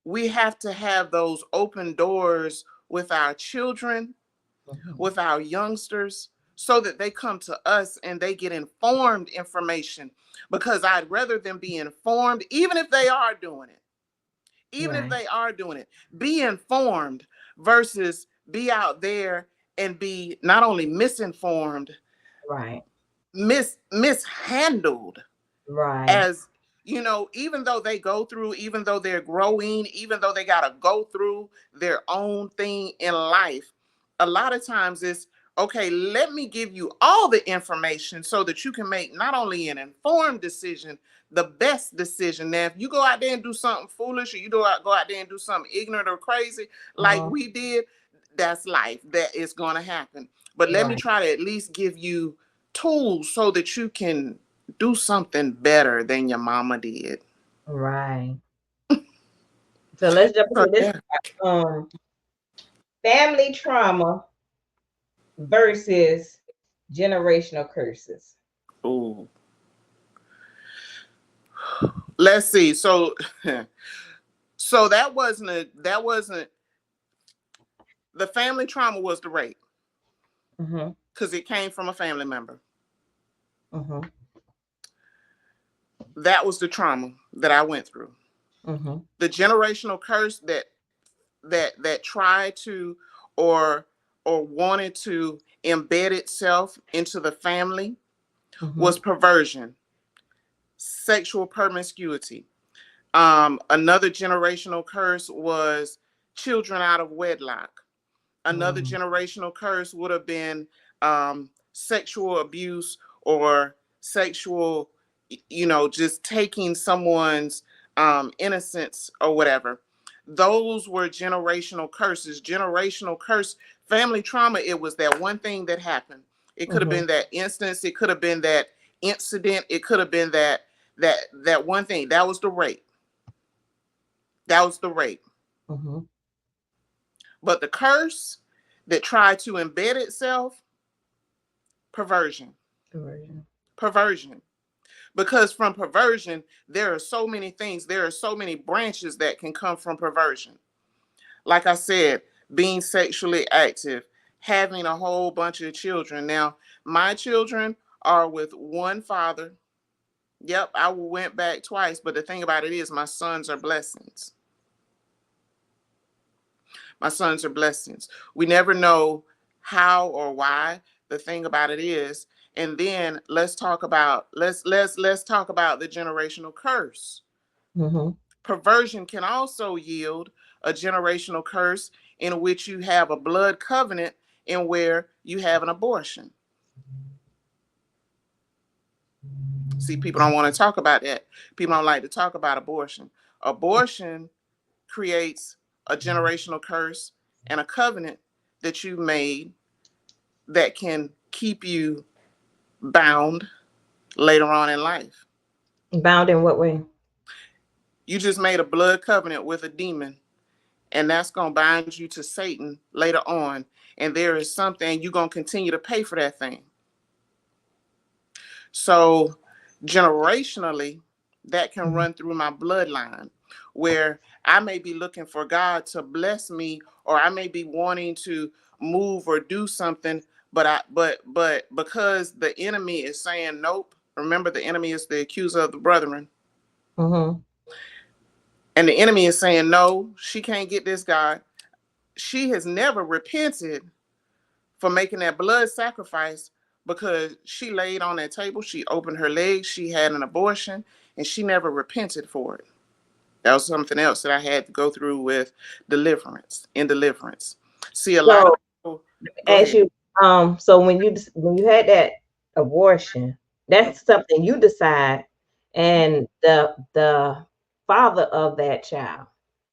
we have to have those open doors with our children, with our youngsters, so that they come to us and they get informed information. Because I'd rather them be informed, even if they are doing it. Even if they are doing it, be informed versus be out there and be not only misinformed, mishandled. As you know, even though they go through, even though they're growing, even though they got to go through their own thing in life, a lot of times it's, okay, let me give you all the information so that you can make not only an informed decision, the best decision. Now, if you go out there and do something foolish, or you go out there and do something ignorant or crazy, like we did, that's life. That is going to happen. But let me try to at least give you tools so that you can do something better than your mama did. Right. So let's jump into this. Family trauma versus generational curses. Ooh. Let's see. So that wasn't the family trauma was the rape. Because it came from a family member. That was the trauma that I went through. The generational curse that tried to or wanted to embed itself into the family was perversion, sexual promiscuity. Another generational curse was children out of wedlock. Another generational curse would have been sexual abuse or sexual, just taking someone's innocence or whatever. Those were generational curses. Generational curse, family trauma, it was that one thing that happened. It could have been that instance. It could have been that incident. It could have been that one thing. That was the rape. That was the rape. But the curse that tried to embed itself, perversion. Because from perversion, there are so many things. There are so many branches that can come from perversion. Like I said, being sexually active, having a whole bunch of children. Now, my children are with one father. Yep, I went back twice. But the thing about it is, my sons are blessings. My sons are blessings. We never know how or why. The thing about it is, and then let's talk about the generational curse. Perversion can also yield a generational curse in which you have a blood covenant in where you have an abortion. See, people don't want to talk about that. People don't like to talk about abortion. Abortion creates a generational curse and a covenant that you made that can keep you bound later on in life. Bound in what way? You just made a blood covenant with a demon, and that's going to bind you to Satan later on. And there is something you're going to continue to pay for that thing. So generationally, that can run through my bloodline, where I may be looking for God to bless me, or I may be wanting to move or do something, but because the enemy is saying nope. Remember, the enemy is the accuser of the brethren. Mm-hmm. And the enemy is saying, no, she can't get this guy. She has never repented for making that blood sacrifice because she laid on that table. She opened her legs. She had an abortion and she never repented for it. That was something else that I had to go through with deliverance. See, a lot of So people, go as ahead. you so when you had that abortion, that's something you decide, and the father of that child,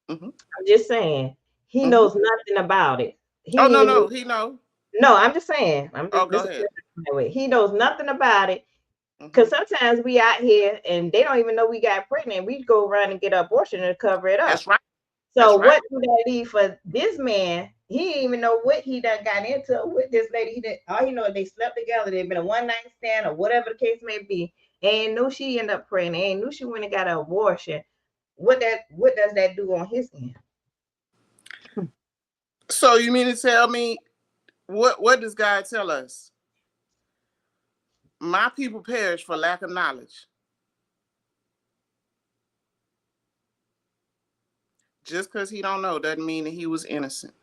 Mm-hmm. I'm just saying, he Mm-hmm. knows nothing about it. Oh, He no, even no, he know. no, I'm just saying, I'm Oh, just go this is ahead. my way. He knows nothing about it. Mm-hmm. Because sometimes we out here and they don't even know we got pregnant. We go around and get an abortion to cover it up. That's right. So That's right. what do that leave for this man? He didn't even know what he done got into with this lady. He didn't. All he know is they slept together. They've been a one night stand or whatever the case may be. Ain't knew she ended up pregnant. Ain't knew she went and got an abortion. What does that do on his end? So you mean to tell me what does God tell us? My people perish for lack of knowledge. Just because he don't know doesn't mean that he was innocent.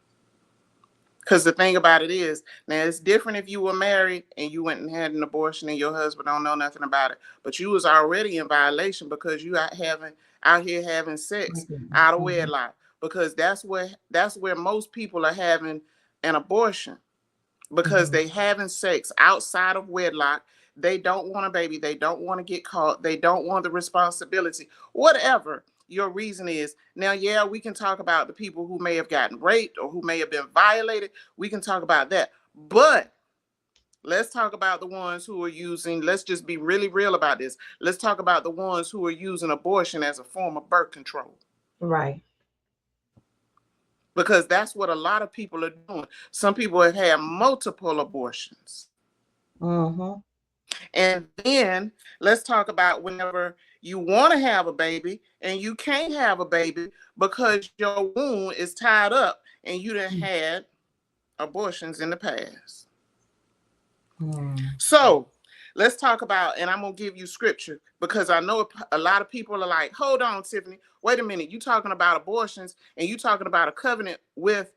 Because the thing about it is, now it's different if you were married and you went and had an abortion and your husband don't know nothing about it. But you was already in violation because you out here having sex out of Mhm. wedlock. Because that's where most people are having an abortion. Because Mhm. they having sex outside of wedlock. They don't want a baby. They don't want to get caught. They don't want the responsibility. Whatever your reason is. Now, yeah, we can talk about the people who may have gotten raped or who may have been violated. We can talk about that. But let's talk about the ones who are using, let's just be really real about this. Let's talk about the ones who are using abortion as a form of birth control. Right. Because that's what a lot of people are doing. Some people have had multiple abortions. Mm-hmm. And then let's talk about whenever you want to have a baby and you can't have a baby because your womb is tied up and you done had abortions in the past. Mm-hmm. So let's talk about, and I'm going to give you scripture because I know a lot of people are like, hold on, Tiffany, wait a minute. You talking about abortions and you talking about a covenant with,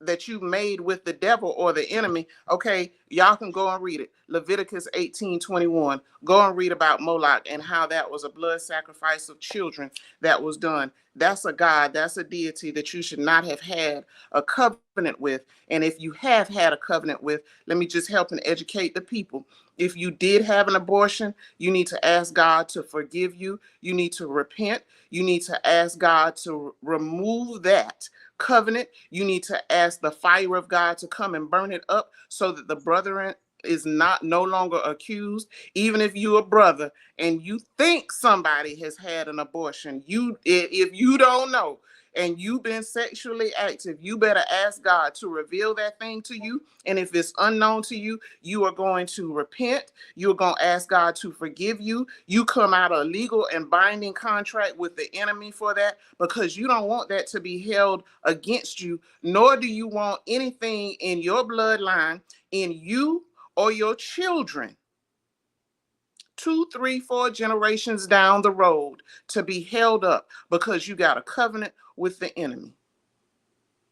that you made with the devil or the enemy. Okay, y'all can go and read it. Leviticus 18:21. Go and read about Moloch and how that was a blood sacrifice of children that was done. That's a God, that's a deity that you should not have had a covenant with. And if you have had a covenant with, let me just help and educate the people. If you did have an abortion, you need to ask God to forgive you. You need to repent. You need to ask God to remove that covenant. You need to ask the fire of God to come and burn it up so that the brethren is not no longer accused. Even if you're a brother and you think somebody has had an abortion, if you don't know and you've been sexually active, you better ask God to reveal that thing to you. And if it's unknown to you, you are going to repent. You're going to ask God to forgive you. You come out a legal and binding contract with the enemy for that because you don't want that to be held against you, nor do you want anything in your bloodline, in you or your children, 2, 3, 4 generations down the road to be held up because you got a covenant with the enemy.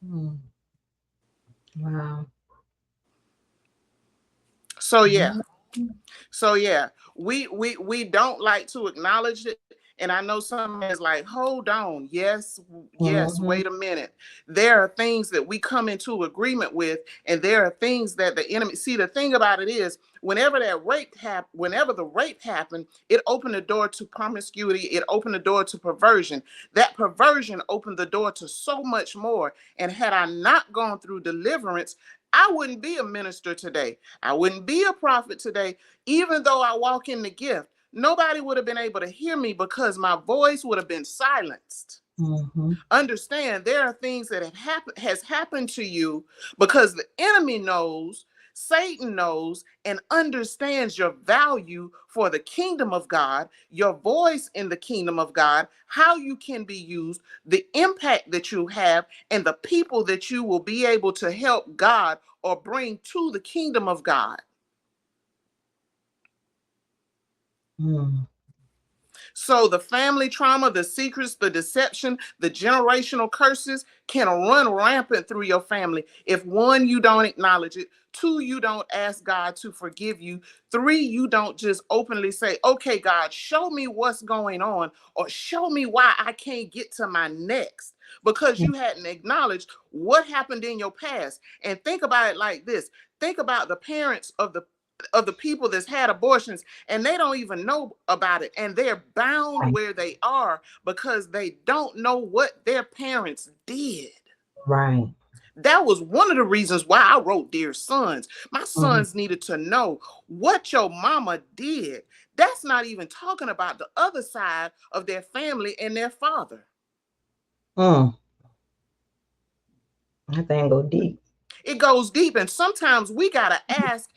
Mm. Wow. So yeah. Mhm. So yeah, we don't like to acknowledge it. And I know somebody's like, hold on, yes, Mhm. wait a minute. There are things that we come into agreement with, and there are things that the enemy see. The thing about it is, whenever the rape happened, it opened the door to promiscuity, it opened the door to perversion. That perversion opened the door to so much more. And had I not gone through deliverance, I wouldn't be a minister today. I wouldn't be a prophet today. Even though I walk in the gift, nobody would have been able to hear me because my voice would have been silenced. Mhm. Understand, there are things that has happened to you because the enemy knows, Satan knows, and understands your value for the kingdom of God, your voice in the kingdom of God, how you can be used, the impact that you have, and the people that you will be able to help God or bring to the kingdom of God. Mm. So the family trauma, the secrets, the deception, the generational curses can run rampant through your family. If one, you don't acknowledge it. Two, you don't ask God to forgive you. Three, you don't just openly say, okay, God, show me what's going on, or show me why I can't get to my next, because you hadn't acknowledged what happened in your past. And think about it like this. Think about the parents of the people that's had abortions, and they don't even know about it, and they're bound where they are because they don't know what their parents did. Right. That was one of the reasons why I wrote Dear Sons. My Mm. sons needed to know what your mama did. That's not even talking about the other side of their family and their father. Mm. That thing go deep. It goes deep, and sometimes we got to ask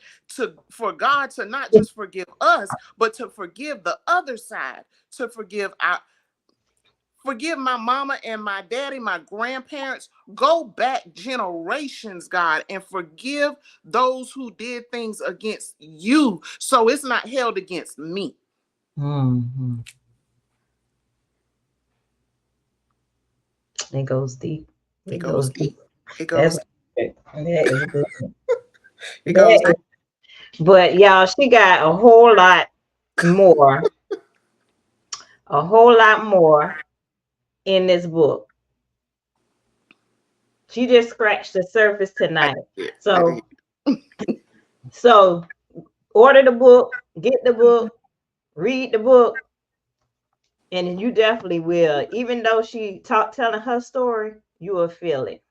for God to not just forgive us, but to forgive the other side, to forgive my mama and my daddy, my grandparents. Go back generations, God, and forgive those who did things against you, so it's not held against me. Mm-hmm. It goes deep. It It goes goes deep. deep. It That's goes good. That is good. it goes That deep. is, but y'all, she got more, a whole lot more in this book. She just scratched the surface I tonight. did. I did. So, so order the book, get the book, read the book, and you definitely will. Even though she telling her story, you will feel it.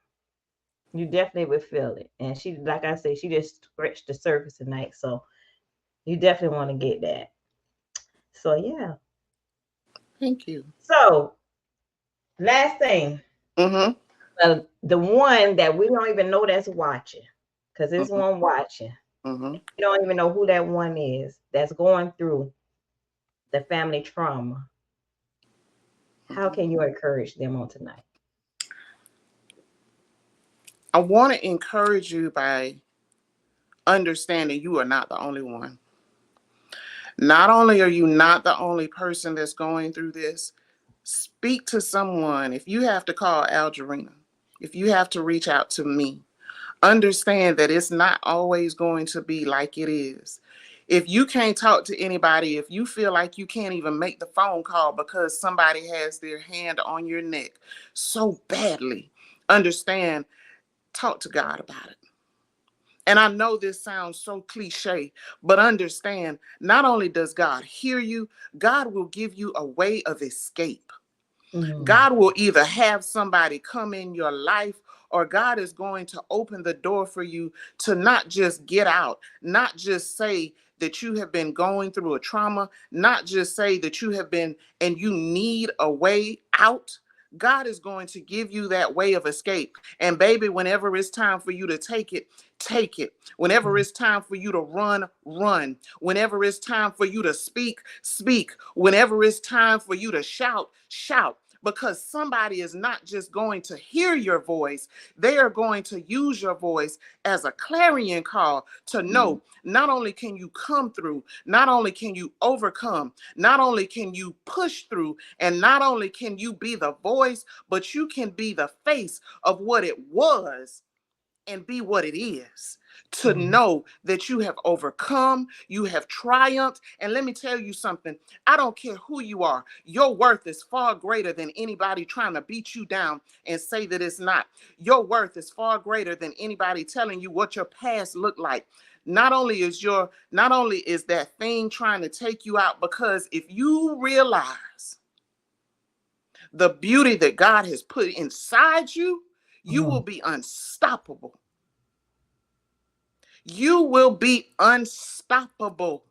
You definitely will feel it. And she, like I said, she just scratched the surface tonight. So you definitely want to get that. So yeah. Thank you. So last thing, Mm-hmm. the one that we don't even know that's watching, because there's Mm-hmm. one watching. Mm-hmm. You don't even know who that one is that's going through the family trauma. How Mm-hmm. can you encourage them on tonight? I want to encourage you by understanding you are not the only one. Not only are you not the only person that's going through this, speak to someone. If you have to call Algerina, if you have to reach out to me, understand that it's not always going to be like it is. If you can't talk to anybody, if you feel like you can't even make the phone call because somebody has their hand on your neck so badly, understand, talk to God about it. And I know this sounds so cliche, but understand, not only does God hear you, God will give you a way of escape. Mm, God will either have somebody come in your life, or God is going to open the door for you to not just get out, not just say that you have been going through a trauma, not just say that you have been and you need a way out. God is going to give you that way of escape. And baby, whenever it's time for you to take it, take it. Whenever mm, it's time for you to run, run. Whenever it's time for you to speak, speak. Whenever it's time for you to shout, shout. Because somebody is not just going to hear your voice, they are going to use your voice as a clarion call to know not only can you come through, not only can you overcome, not only can you push through, and not only can you be the voice, but you can be the face of what it was and be what it is. To mm, know that you have overcome, you have triumphed. And let me tell you something, I don't care who you are, your worth is far greater than anybody trying to beat you down and say that it's not. Your worth is far greater than anybody telling you what your past looked like. Not only is that thing trying to take you out, because if you realize the beauty that God has put inside you, you will mm, be unstoppable. You will be unstoppable.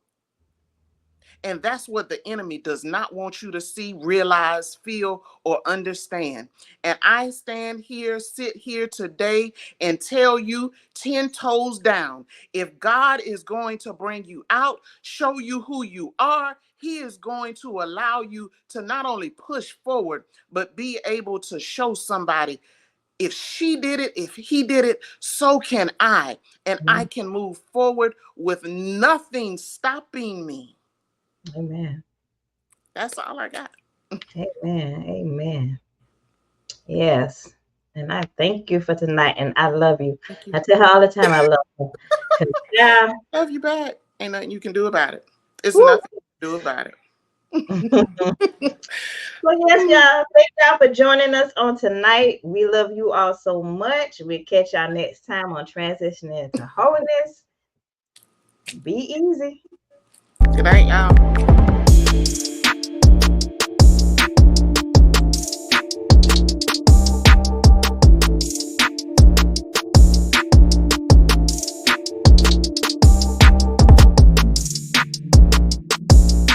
And that's what the enemy does not want you to see, realize, feel, or understand. And I stand here, sit here today and tell you 10 toes down. If God is going to bring you out, show you who you are, he is going to allow you to not only push forward, but be able to show somebody if she did it, if he did it, so can I. And I can move forward with nothing stopping me. Amen. That's all I got. Amen. Amen. Yes. And I thank you for tonight. And I love you. Thank you. I tell her all the time I love her. 'Cause, Love you back. Ain't nothing you can do about it. It's woo. nothing you can do about it. Well, yes, y'all. Thank y'all for joining us on tonight. We love you all so much. We'll catch y'all next time on Transitioning into Holiness. Be easy. Good night, y'all.